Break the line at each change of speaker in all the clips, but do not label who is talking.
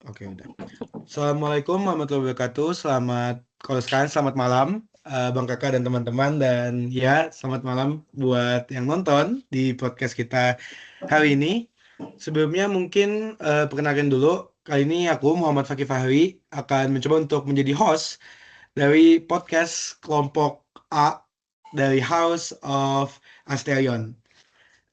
Oke, udah. Assalamualaikum warahmatullahi wabarakatuh. Kalau sekarang selamat malam, Bang Kakak dan teman-teman. Dan ya, selamat malam buat yang nonton di podcast kita hari ini. Sebelumnya mungkin perkenalkan dulu. Kali ini aku, Muhammad Fakih Fahri, akan mencoba untuk menjadi host dari podcast kelompok A dari House of Asterion.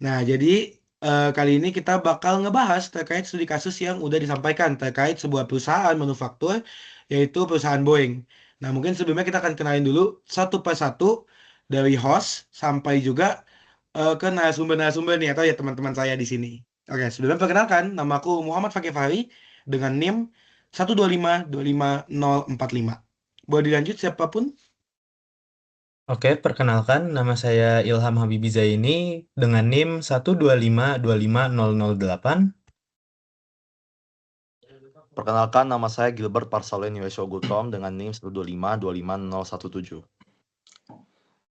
Nah, jadi kali ini kita bakal ngebahas terkait studi kasus yang udah disampaikan terkait sebuah perusahaan manufaktur, yaitu perusahaan Boeing. Nah, mungkin sebelumnya kita akan kenalin dulu satu persatu dari host sampai juga ke narasumber-narasumber nih, atau ya teman-teman saya di sini. Oke, sebelumnya perkenalkan, nama aku Muhammad Fakih Fahri dengan NIM 125 25045. Boleh dilanjut siapapun?
Oke, perkenalkan nama saya Ilham Habibi Zaini dengan NIM 125 2525008.
Perkenalkan, nama saya Gilbert Parsalin Yosho Gultom dengan NIM 125 25017.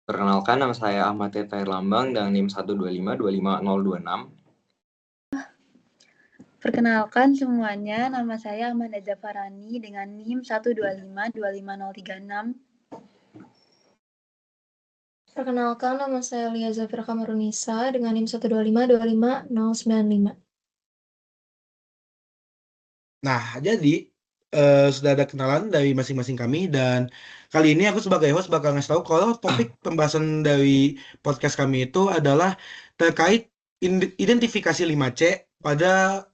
Perkenalkan, nama saya Ahmad Teta Lambang dengan NIM 125 25026.
Perkenalkan semuanya, nama saya Amanda Zafarani dengan NIM 125 25036.
Perkenalkan, nama saya Lia Zafira Kamarunisa dengan NIM 125 25095.
Nah, jadi sudah ada kenalan dari masing-masing kami dan kali ini aku sebagai host bakal ngasih tahu kalau topik pembahasan dari podcast kami itu adalah terkait identifikasi 5C pada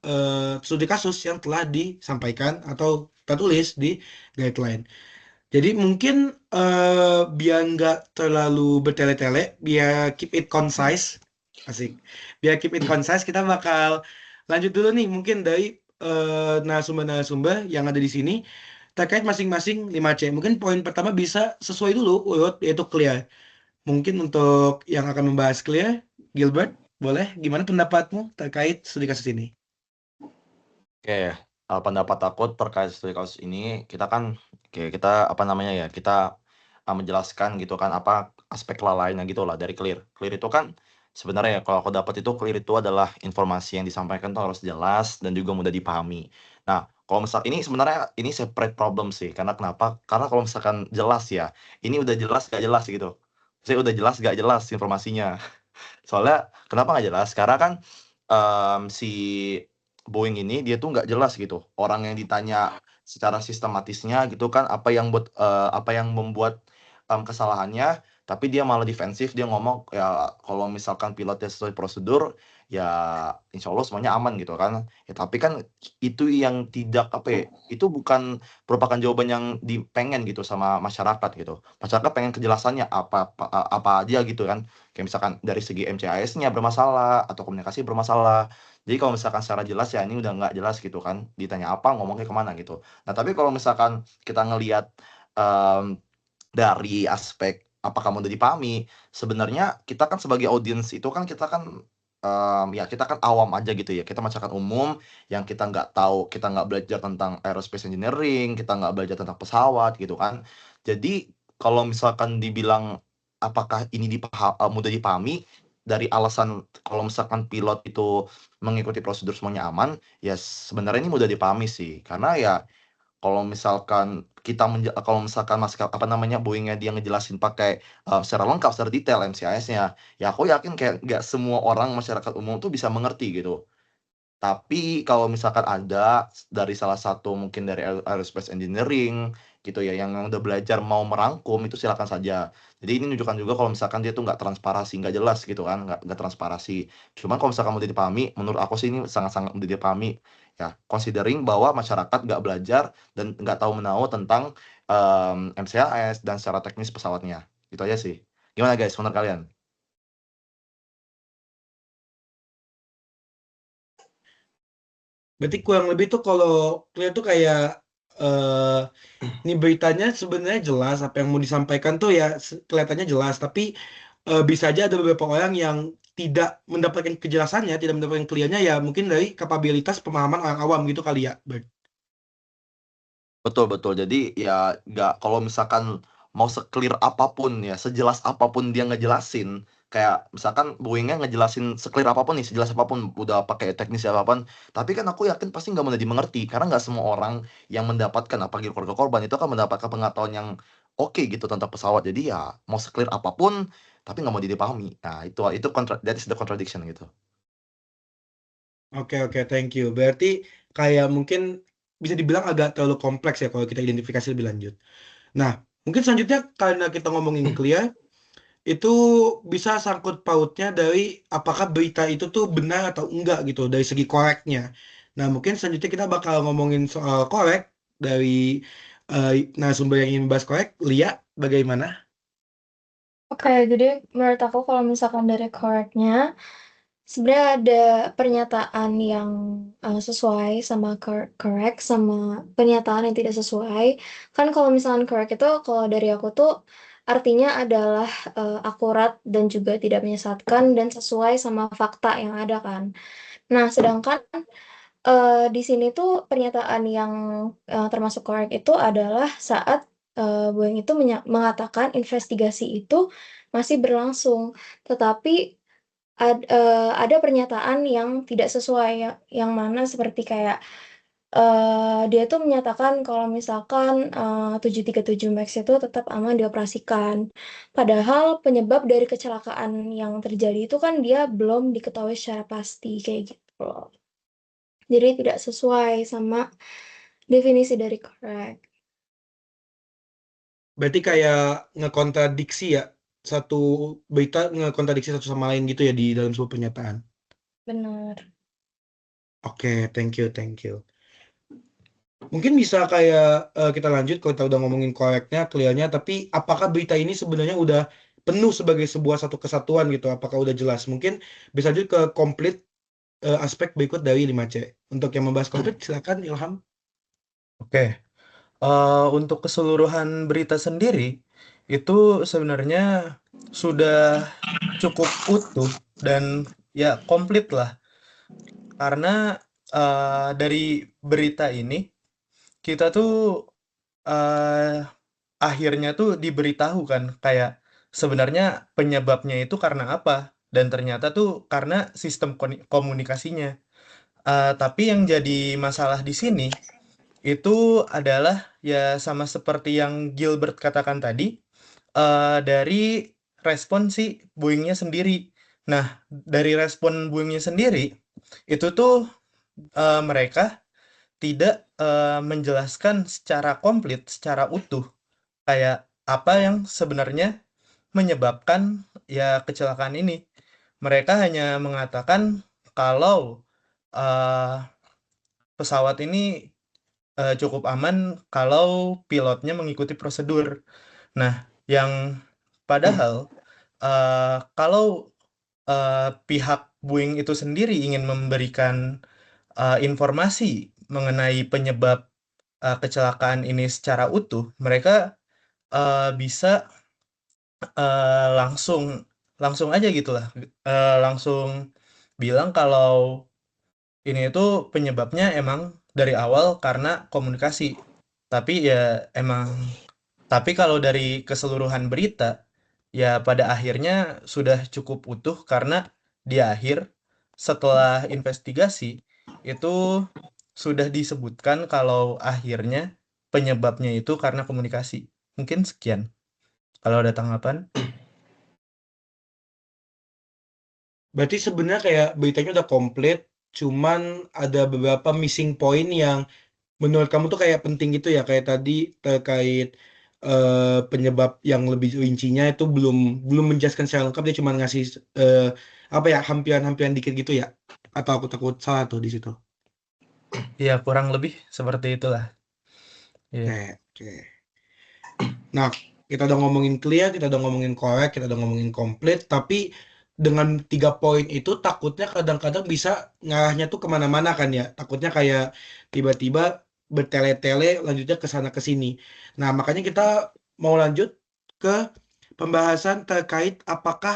studi kasus yang telah disampaikan atau tertulis di guideline. Jadi mungkin biar nggak terlalu bertele-tele, biar keep it concise, asik. Biar keep it concise, kita bakal lanjut dulu nih mungkin dari narasumber-narasumber yang ada di sini terkait masing-masing 5C. Mungkin poin pertama bisa sesuai dulu urut yaitu clear. Mungkin untuk yang akan membahas clear, Gilbert, boleh gimana pendapatmu terkait studi kasus ini?
Oke, pendapat aku terkait studi kasus ini, kita menjelaskan gitu kan apa aspek lainnya gitu lah dari clear. Clear itu kan sebenarnya ya kalau aku dapat itu clear itu adalah informasi yang disampaikan tuh harus jelas dan juga mudah dipahami. Nah, kalau misal ini sebenarnya ini separate problem sih. Karena kenapa? Karena kalau misalkan jelas ya, ini udah jelas gak jelas gitu. Saya udah jelas gak jelas informasinya. Soalnya kenapa nggak jelas? Karena kan si Boeing ini dia tuh nggak jelas gitu. Orang yang ditanya secara sistematisnya gitu kan apa yang membuat kesalahannya, tapi dia malah defensif, dia ngomong ya kalau misalkan pilotnya sesuai prosedur ya insya Allah semuanya aman gitu kan. Ya tapi kan itu yang tidak itu bukan merupakan jawaban yang dipengen gitu sama masyarakat gitu. Masyarakat pengen kejelasannya apa aja gitu kan. Kayak misalkan dari segi MCAS-nya bermasalah atau komunikasi bermasalah. Jadi kalau misalkan secara jelas ya ini udah nggak jelas gitu kan. Ditanya apa ngomongnya kemana gitu. Nah tapi kalau misalkan kita ngelihat dari aspek apakah mudah dipahami, sebenarnya kita kan sebagai audiens itu kan ya kita kan awam aja gitu ya. Kita masyarakat umum yang kita nggak tahu, kita nggak belajar tentang aerospace engineering, kita nggak belajar tentang pesawat gitu kan. Jadi kalau misalkan dibilang apakah ini mudah dipahami dari alasan kalau misalkan pilot itu mengikuti prosedur semuanya aman, ya sebenarnya ini mudah dipahami sih. Karena ya kalau misalkan kalau misalkan Boeing-nya dia ngejelasin pakai secara lengkap, secara detail MCAS-nya, ya aku yakin kayak nggak semua orang masyarakat umum tuh bisa mengerti gitu. Tapi kalau misalkan ada dari salah satu mungkin dari aerospace engineering gitu ya yang udah belajar mau merangkum itu silakan saja. Jadi ini menunjukkan juga kalau misalkan dia tuh nggak transparasi, nggak jelas gitu kan, nggak transparasi. Cuman kalau misalkan mudah dipahami, menurut aku sih ini sangat-sangat mudah dipahami ya. Considering bahwa masyarakat nggak belajar dan nggak tahu menahu tentang MCAS dan secara teknis pesawatnya. Gitu aja sih. Gimana guys, menurut kalian?
Berarti kurang lebih tuh kalau clear tuh kayak eh ini beritanya sebenarnya jelas apa yang mau disampaikan tuh ya kelihatannya jelas, tapi bisa aja ada beberapa orang yang tidak mendapatkan kejelasannya, tidak mendapatkan clearnya ya mungkin dari kapabilitas pemahaman orang awam gitu kali ya.
Betul betul. Jadi ya nggak kalau misalkan mau se-clear apapun ya, sejelas apapun dia ngejelasin kayak misalkan Boeing-nya ngejelasin se-clear apapun nih, sejelas apapun, udah pakai teknis apapun, tapi kan aku yakin pasti nggak mudah dimengerti, karena nggak semua orang yang mendapatkan, apalagi keluarga korban, itu akan mendapatkan pengetahuan yang oke gitu tentang pesawat. Jadi ya mau se-clear apapun, tapi nggak mau dipahami. Nah itu that is the contradiction gitu.
Oke, thank you. Berarti kayak mungkin bisa dibilang agak terlalu kompleks ya kalau kita identifikasi lebih lanjut. Nah, mungkin selanjutnya karena kita ngomongin clear, itu bisa sangkut pautnya dari apakah berita itu tuh benar atau enggak gitu dari segi koreknya. Nah, mungkin selanjutnya kita bakal ngomongin soal korek dari narasumber yang ingin membahas korek. Lia, bagaimana?
Oke, jadi menurut aku kalau misalkan dari koreknya, sebenarnya ada pernyataan yang sesuai sama correct sama pernyataan yang tidak sesuai. Kan kalau misalkan correct itu kalau dari aku tuh artinya adalah akurat dan juga tidak menyesatkan dan sesuai sama fakta yang ada kan. Nah, sedangkan di sini tuh pernyataan yang termasuk correct itu adalah saat Boeing itu mengatakan investigasi itu masih berlangsung, tetapi ada pernyataan yang tidak sesuai, yang mana seperti kayak dia tuh menyatakan kalau misalkan 737 MAX itu tetap aman dioperasikan. Padahal penyebab dari kecelakaan yang terjadi itu kan dia belum diketahui secara pasti kayak gitu loh. Jadi tidak sesuai sama definisi dari correct.
Berarti kayak ngekontradiksi ya, satu berita ngekontradiksi satu sama lain gitu ya di dalam sebuah pernyataan.
Benar.
Oke, thank you. Mungkin bisa kayak kita lanjut kalau kita udah ngomongin koreknya, clearnya, tapi apakah berita ini sebenarnya udah penuh sebagai sebuah satu kesatuan gitu? Apakah udah jelas? Mungkin bisa lanjut ke komplit aspek berikut dari 5C. Untuk yang membahas komplit, silakan Ilham.
Oke, untuk keseluruhan berita sendiri itu sebenarnya sudah cukup utuh dan ya komplit lah. Karena dari berita ini kita tuh eh, akhirnya tuh diberitahu kan kayak sebenarnya penyebabnya itu karena apa dan ternyata tuh karena sistem komunikasinya. Tapi yang jadi masalah di sini itu adalah ya sama seperti yang Gilbert katakan tadi dari respon si Boeing-nya sendiri. Nah, dari respon Boeing-nya sendiri itu tuh mereka tidak menjelaskan secara komplit, secara utuh kayak apa yang sebenarnya menyebabkan ya kecelakaan ini. Mereka hanya mengatakan kalau eh, pesawat ini cukup aman kalau pilotnya mengikuti prosedur. Nah, yang padahal kalau pihak Boeing itu sendiri ingin memberikan informasi mengenai penyebab kecelakaan ini secara utuh, mereka bisa langsung aja gitu lah, langsung bilang kalau ini itu penyebabnya emang dari awal karena komunikasi. Tapi kalau dari keseluruhan berita, ya pada akhirnya sudah cukup utuh karena di akhir setelah investigasi itu sudah disebutkan kalau akhirnya penyebabnya itu karena komunikasi. Mungkin sekian. Kalau ada tanggapan?
Berarti sebenarnya kayak beritanya udah komplit, cuman ada beberapa missing point yang menurut kamu tuh kayak penting gitu ya, kayak tadi terkait penyebab yang lebih rincinya itu belum menjelaskan secara lengkap, dia cuma ngasih apa ya, hampiran-hampiran dikit gitu ya, atau aku takut salah tuh di situ.
Ya kurang lebih seperti itulah. Iya.
Oke. Nah, kita udah ngomongin clear, kita udah ngomongin correct, kita udah ngomongin komplit, tapi dengan 3 poin itu takutnya kadang-kadang bisa ngarahnya tuh kemana-mana kan ya. Takutnya kayak tiba-tiba bertele-tele lanjutnya ke sana ke sini. Nah, makanya kita mau lanjut ke pembahasan terkait apakah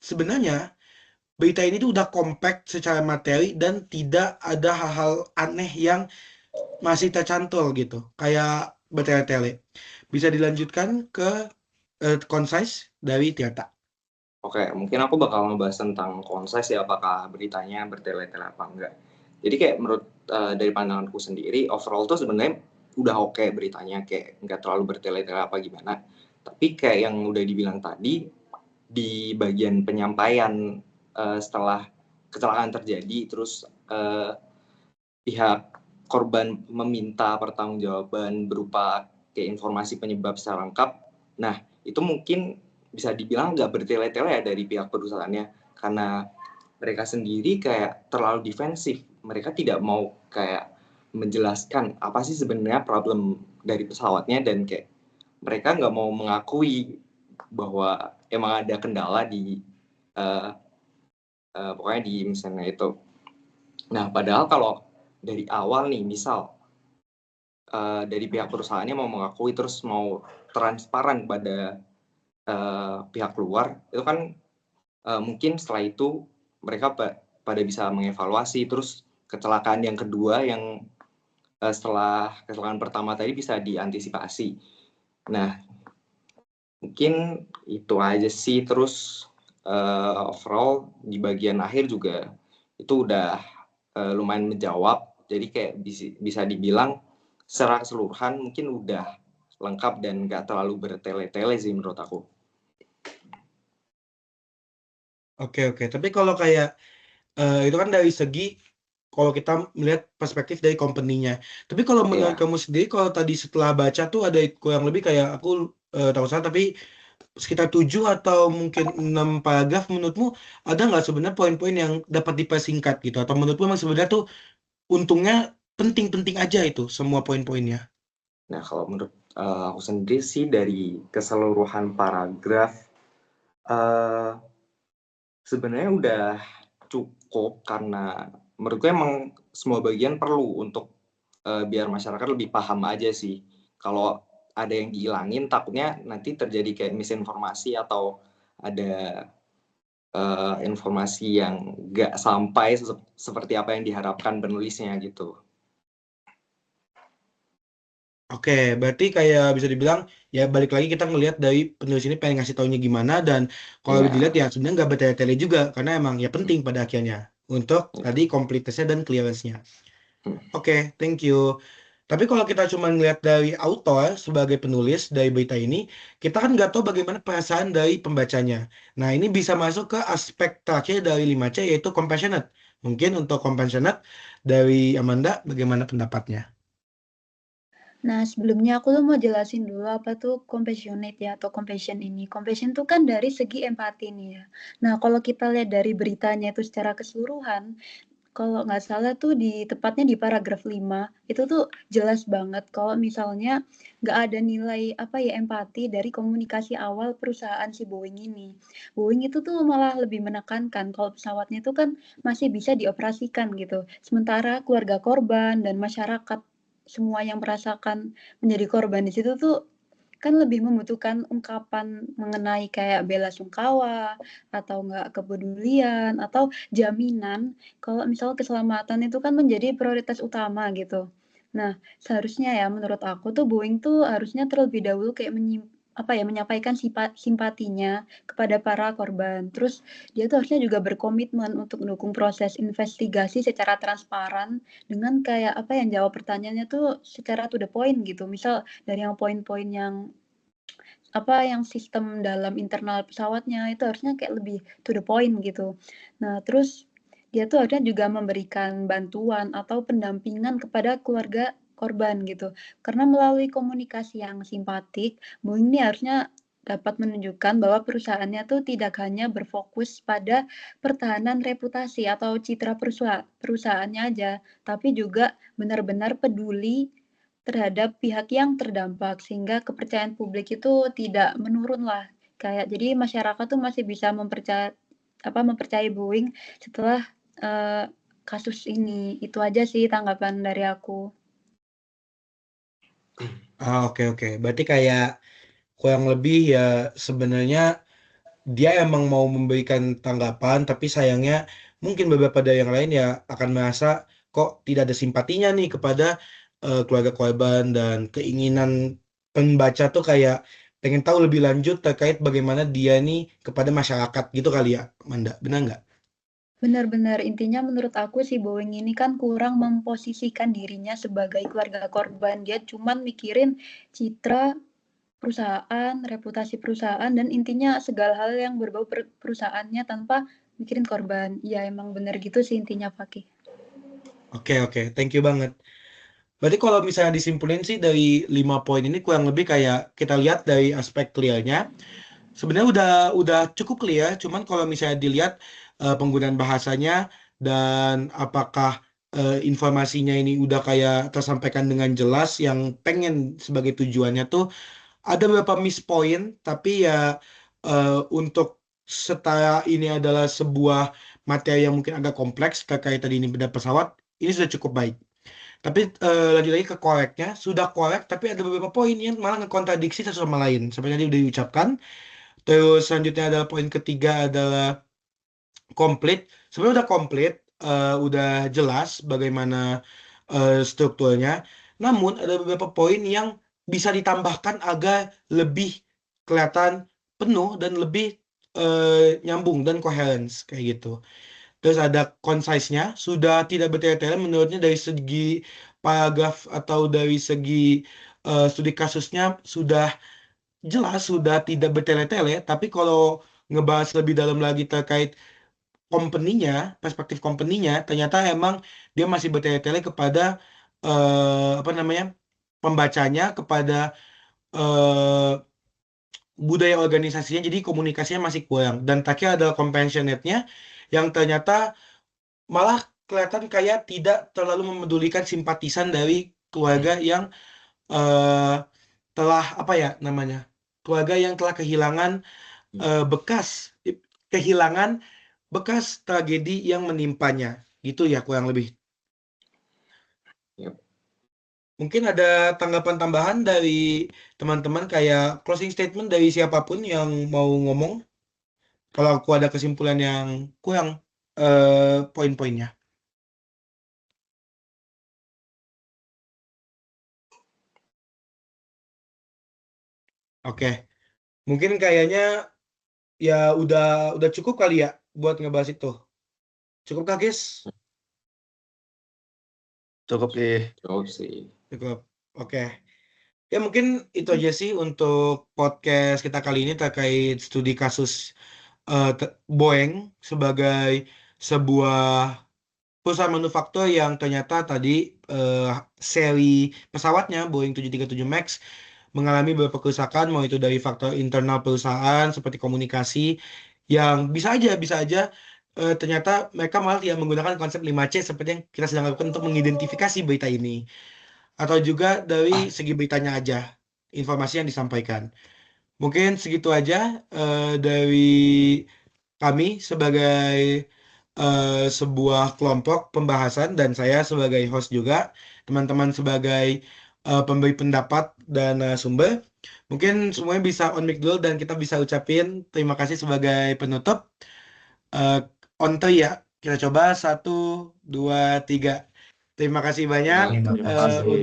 sebenarnya berita ini tuh udah compact secara materi dan tidak ada hal-hal aneh yang masih tercantol gitu, kayak bertele-tele. Bisa dilanjutkan ke concise dari Tirta.
Oke, mungkin aku bakal ngebahas tentang konses ya, apakah beritanya bertele-tele apa enggak. Jadi kayak menurut dari pandanganku sendiri, overall tuh sebenarnya udah oke beritanya, kayak nggak terlalu bertele-tele apa gimana. Tapi kayak yang udah dibilang tadi, di bagian penyampaian setelah kecelakaan terjadi, terus pihak korban meminta pertanggungjawaban berupa kayak informasi penyebab secara lengkap. Nah, itu mungkin bisa dibilang nggak bertele-tele ya dari pihak perusahaannya, karena mereka sendiri kayak terlalu defensif. Mereka tidak mau kayak menjelaskan apa sih sebenarnya problem dari pesawatnya, dan kayak mereka nggak mau mengakui bahwa emang ada kendala di pokoknya di mesinnya itu. Nah, padahal kalau dari awal nih, misal dari pihak perusahaannya mau mengakui terus mau transparan pada pihak luar, itu kan mungkin setelah itu mereka pada bisa mengevaluasi, terus kecelakaan yang kedua yang setelah kecelakaan pertama tadi bisa diantisipasi. Nah, mungkin itu aja sih. Terus overall di bagian akhir juga itu udah lumayan menjawab, jadi kayak bisa dibilang secara keseluruhan mungkin udah lengkap dan nggak terlalu bertele-tele sih menurut aku.
Oke, tapi kalau kayak itu kan dari segi kalau kita melihat perspektif dari company-nya. Tapi kalau menurut
Iya.
kamu sendiri, kalau tadi setelah baca tuh ada kurang lebih kayak aku tahu salah, tapi sekitar 7 atau mungkin 6 paragraf, menurutmu ada nggak sebenarnya poin-poin yang dapat dipersingkat gitu? Atau menurutmu memang sebenarnya tuh untungnya penting-penting aja itu semua poin-poinnya?
Nah, kalau menurut aku sendiri sih dari keseluruhan paragraf sebenarnya udah cukup, karena menurutku emang semua bagian perlu untuk biar masyarakat lebih paham aja sih. Kalau ada yang dihilangin, takutnya nanti terjadi kayak misinformasi atau ada informasi yang nggak sampai seperti apa yang diharapkan penulisnya gitu.
Oke, berarti kayak bisa dibilang ya balik lagi kita ngelihat dari penulis ini pengen ngasih taunya gimana, dan kalau dilihat
Iya.
ya sebenarnya nggak bertele-tele juga karena emang ya penting pada akhirnya untuk tadi completeness-nya dan clearance-nya. Oke, thank you. Tapi kalau kita cuma ngelihat dari author sebagai penulis dari berita ini, kita kan nggak tahu bagaimana perasaan dari pembacanya. Nah, ini bisa masuk ke aspek terakhir dari 5C, yaitu compassionate. Mungkin untuk compassionate dari Amanda, bagaimana pendapatnya?
Nah, sebelumnya aku tuh mau jelasin dulu apa tuh compassionate ya, atau compassion ini. Compassion tuh kan dari segi empati nih ya. Nah, kalau kita lihat dari beritanya itu secara keseluruhan, kalau nggak salah tuh tepatnya di paragraf 5, itu tuh jelas banget kalau misalnya nggak ada nilai empati dari komunikasi awal perusahaan si Boeing ini. Boeing itu tuh malah lebih menekankan kalau pesawatnya itu kan masih bisa dioperasikan gitu. Sementara keluarga korban dan masyarakat semua yang merasakan menjadi korban di situ tuh kan lebih membutuhkan ungkapan mengenai kayak bela sungkawa atau enggak kepedulian atau jaminan kalau misal keselamatan itu kan menjadi prioritas utama gitu. Nah, seharusnya ya menurut aku tuh Boeing tuh harusnya terlebih dahulu kayak menyampaikan simpatinya kepada para korban. Terus dia tuh harusnya juga berkomitmen untuk mendukung proses investigasi secara transparan dengan kayak yang jawab pertanyaannya tuh secara to the point gitu. Misal dari yang poin-poin yang yang sistem dalam internal pesawatnya itu harusnya kayak lebih to the point gitu. Nah, terus dia tuh harusnya juga memberikan bantuan atau pendampingan kepada keluarga korban gitu. Karena melalui komunikasi yang simpatik, Boeing ini harusnya dapat menunjukkan bahwa perusahaannya tuh tidak hanya berfokus pada pertahanan reputasi atau citra perusahaannya aja, tapi juga benar-benar peduli terhadap pihak yang terdampak, sehingga kepercayaan publik itu tidak menurun lah. Kayak jadi masyarakat tuh masih bisa mempercayai Boeing setelah kasus ini. Itu aja sih tanggapan dari aku.
Oke. Berarti kayak kurang lebih ya sebenarnya dia emang mau memberikan tanggapan, tapi sayangnya mungkin beberapa dari yang lain ya akan merasa kok tidak ada simpatinya nih kepada keluarga korban, dan keinginan pembaca tuh kayak pengen tahu lebih lanjut terkait bagaimana dia nih kepada masyarakat gitu kali ya, Manda. Benar nggak?
Benar-benar, intinya menurut aku si Boeing ini kan kurang memposisikan dirinya sebagai keluarga korban. Dia cuman mikirin citra perusahaan, reputasi perusahaan, dan intinya segala hal yang berbau perusahaannya tanpa mikirin korban. Ya emang benar gitu sih intinya, Fakih.
Oke, thank you banget. Berarti kalau misalnya disimpulin sih dari 5 poin ini kurang lebih kayak kita lihat dari aspek clear-nya. Sebenarnya udah cukup clear, cuman kalau misalnya dilihat penggunaan bahasanya dan apakah informasinya ini udah kayak tersampaikan dengan jelas yang pengen sebagai tujuannya tuh ada beberapa miss point, tapi ya untuk setara ini adalah sebuah materi yang mungkin agak kompleks terkait tadi ini benda pesawat, ini sudah cukup baik. Tapi lagi-lagi ke koreknya, sudah korek, tapi ada beberapa poin yang malah ngekontradiksi satu sama lain. Seperti tadi udah diucapkan. Terus selanjutnya adalah poin ketiga adalah komplit. Sebenarnya udah komplit, udah jelas bagaimana strukturnya. Namun ada beberapa poin yang bisa ditambahkan agar lebih kelihatan penuh dan lebih nyambung dan coherence kayak gitu. Terus ada concise-nya, sudah tidak bertele-tele menurutnya dari segi paragraf atau dari segi studi kasusnya sudah jelas, sudah tidak bertele-tele, tapi kalau ngebahas lebih dalam lagi terkait company-nya, perspektif company-nya, ternyata emang dia masih bertele-tele kepada apa namanya, pembacanya, kepada eh, budaya organisasinya, jadi komunikasinya masih kurang. Dan terakhir adalah compassionate-nya, yang ternyata malah kelihatan kayak tidak terlalu memedulikan simpatisan dari keluarga yang eh, telah apa ya namanya, keluarga yang telah kehilangan bekas kehilangan bekas tragedi yang menimpanya, gitu ya kurang lebih.
Yep.
Mungkin ada tanggapan tambahan dari teman-teman kayak closing statement dari siapapun yang mau ngomong. Kalau aku ada kesimpulan yang kurang poin-poinnya. Oke, mungkin kayaknya ya udah cukup kali ya buat ngebahas itu. Cukup kah, guys?
Cukup sih.
Cukup sih.
Cukup. Oke. Ya mungkin itu aja sih untuk podcast kita kali ini terkait studi kasus Boeing sebagai sebuah perusahaan manufaktur yang ternyata tadi seri pesawatnya Boeing 737 Max mengalami beberapa kerusakan, mau itu dari faktor internal perusahaan seperti komunikasi yang bisa aja ternyata mereka malah tidak menggunakan konsep 5C seperti yang kita sedang lakukan untuk mengidentifikasi berita ini, atau juga dari segi beritanya aja informasi yang disampaikan. Mungkin segitu aja dari kami sebagai sebuah kelompok pembahasan dan saya sebagai host juga, teman-teman sebagai pemberi pendapat dan sumber. Mungkin semuanya bisa on mic dulu dan kita bisa ucapin terima kasih sebagai penutup. On three ya, kita coba 1, 2, 3. Terima kasih banyak
Terima kasih.
untuk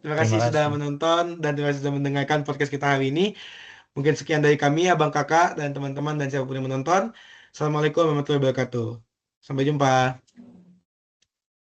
terima kasih
Terima
sudah
kasih.
menonton dan terima kasih sudah mendengarkan podcast kita hari ini. Mungkin sekian dari kami, Abang Kakak dan teman-teman dan siapapun yang menonton. Assalamualaikum warahmatullahi wabarakatuh. Sampai jumpa.